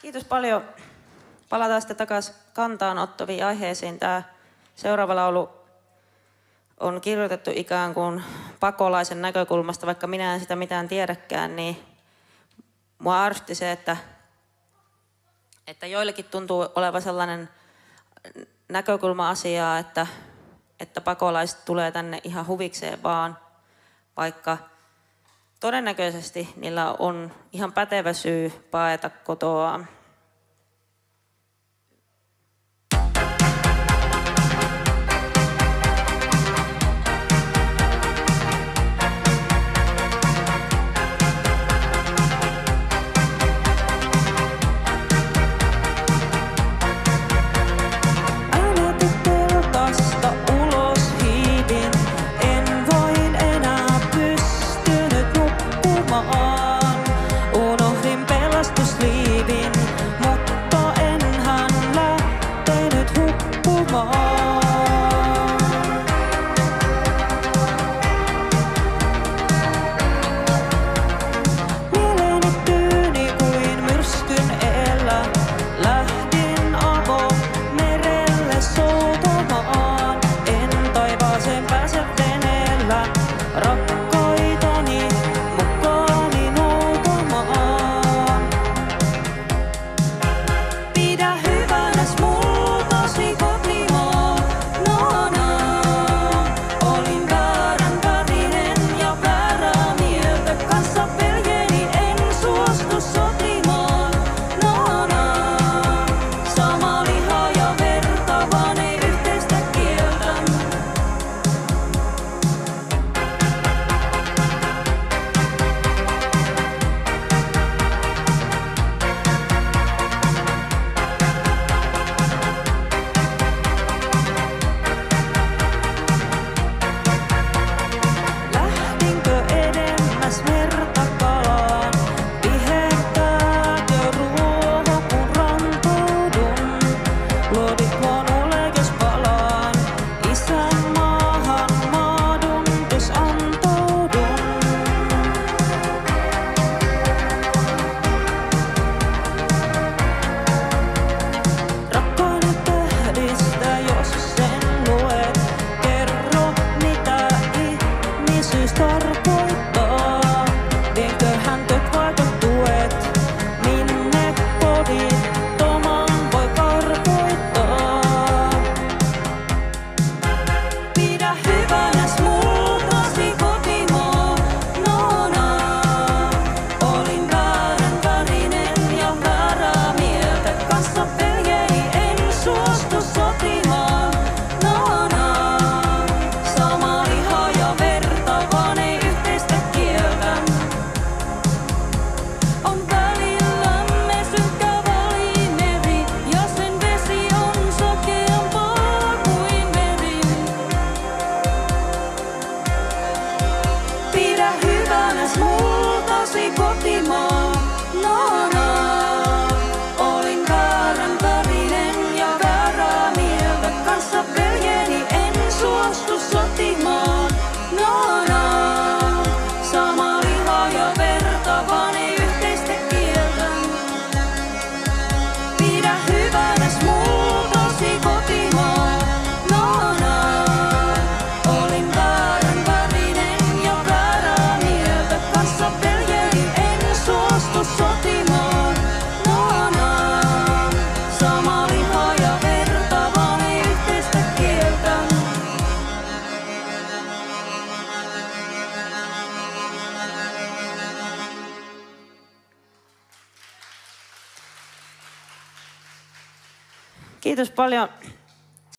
Kiitos paljon. Palataan sitten takaisin kantaan ottaviin aiheisiin. Tämä seuraava laulu on kirjoitettu ikään kuin pakolaisen näkökulmasta, vaikka minä en sitä mitään tiedäkään, niin mua ärsytti se, että joillekin tuntuu olevan sellainen näkökulma-asiaa, että pakolaiset tulee tänne ihan huvikseen vaan, vaikka todennäköisesti niillä on ihan pätevä syy paeta kotoaan. Unohdin pelastusliivin, mutta enhän lähtenyt hukkumaan. Mieleeni tyyni kuin myrskyn elä, lähdin avomerelle soutamaan. En taivaaseen pääse veneellä, rakkaitani mukaani noutamaan. Pidä hyvänäs multasi kotimaa, olin väärän värinen ja väärää mieltä, kanssa veljeni en suostu sotimaan. Sama liha ja verta, vaan ei yhteistä kieltä. Lähdinkö edemmäs merta kalaan? Vihertääkö ruoho kun rantoudun? Luodit mua nulle jos palaan, isänmaahan maadun jos antoudun. Rakkauden tähdistä jos sen luet, kerro mitä ihmisyys tarkoittaa. Vienköhän työpaikan tuet, minne kodittoman voi karkoittaa. Pidä hyvänäs multasi kotimaa, olin väärän värinen ja väärää mieltä, kanssa veljeni en suostu sotimaan. Sama liha ja verta, vaan ei yhteistä kieltä. On välillämme synkkä valimeri, ja sen vesi on sokeampaa kuin meri. Pidä hyvänäs multasi kotimaa, olin väärän värinen ja väärää mieltä, kanssa veljeni en suostu sotimaan. Sama liha ja verta, vaan ei yhteistä kieltä. Pidä hyvänäs multasi kotimaa, olin väärän värinen ja väärää mieltä, kanssa veljeni en suostu sotimaan. Sama liha ja verta, vaan ei yhteistä kieltä. Kiitos paljon.